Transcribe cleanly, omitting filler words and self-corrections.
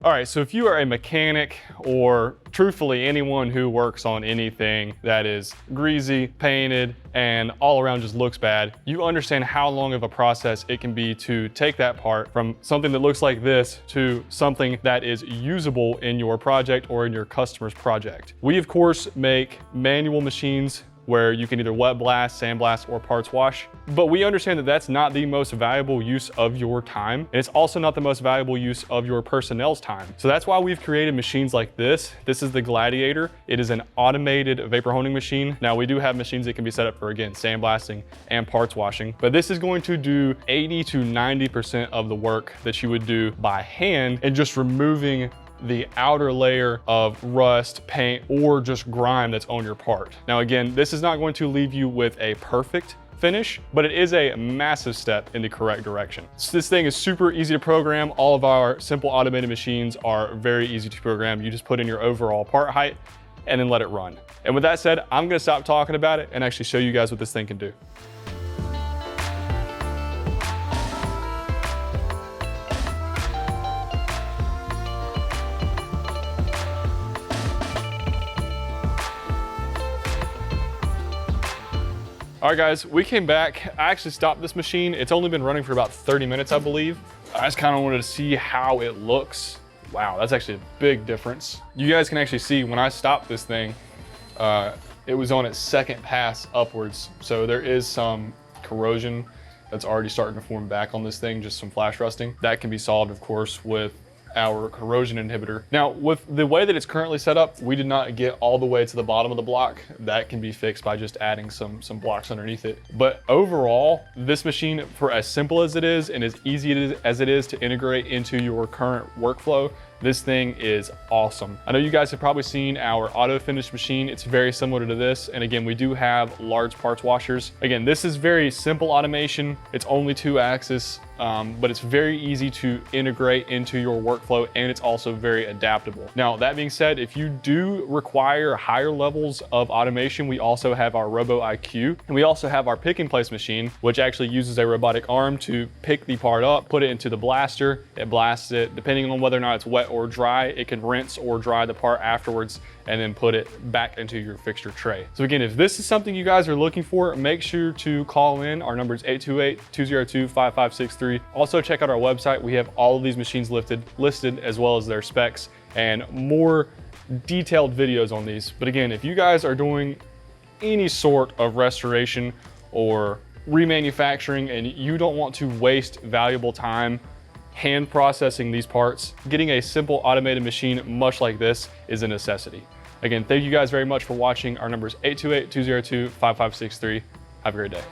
All right, so if you are a mechanic or truthfully anyone who works on anything that is greasy, painted, and all around just looks bad, you understand how long of a process it can be to take that part from something that looks like this to something that is usable in your project or in your customer's project. We of course make manual machines where you can either wet blast, sandblast, or parts wash. But we understand that that's not the most valuable use of your time. And it's also not the most valuable use of your personnel's time. So that's why we've created machines like this. This is the Gladiator. It is an automated vapor honing machine. Now we do have machines that can be set up for, again, sandblasting and parts washing, but this is going to do 80 to 90% of the work that you would do by hand and just removing the outer layer of rust, paint, or just grime that's on your part. Now again, this is not going to leave you with a perfect finish, but it is a massive step in the correct direction. So this thing is super easy to program. All of our simple automated machines are very easy to program. You just put in your overall part height and then let it run. And with that said, I'm gonna stop talking about it and actually show you guys what this thing can do. All right guys, we came back. I actually stopped this machine. It's only been running for about 30 minutes, I believe. I just kind of wanted to see how it looks. Wow, that's actually a big difference. You guys can actually see when I stopped this thing, it was on its second pass upwards. So there is some corrosion that's already starting to form back on this thing, just some flash rusting. That can be solved, of course, with our corrosion inhibitor. Now, with the way that it's currently set up, we did not get all the way to the bottom of the block. That can be fixed by just adding some blocks underneath it. But overall, this machine, for as simple as it is and as easy as it is to integrate into your current workflow, this thing is awesome. I know you guys have probably seen our auto finish machine. It's very similar to this. And again, we do have large parts washers. Again, this is very simple automation. It's only 2-axis, but it's very easy to integrate into your workflow, and it's also very adaptable. Now, that being said, if you do require higher levels of automation, we also have our Robo IQ, and we also have our pick and place machine, which actually uses a robotic arm to pick the part up, put it into the blaster, it blasts it. Depending on whether or not it's wet or dry, it can rinse or dry the part afterwards and then put it back into your fixture tray. So again, if this is something you guys are looking for, make sure to call in. Our number is 828-202-5563. Also check out our website. We have all of these machines listed as well as their specs and more detailed videos on these. But again, if you guys are doing any sort of restoration or remanufacturing and you don't want to waste valuable time hand processing these parts, getting a simple automated machine much like this is a necessity. Again, thank you guys very much for watching. Our number is 828-202-5563. Have a great day.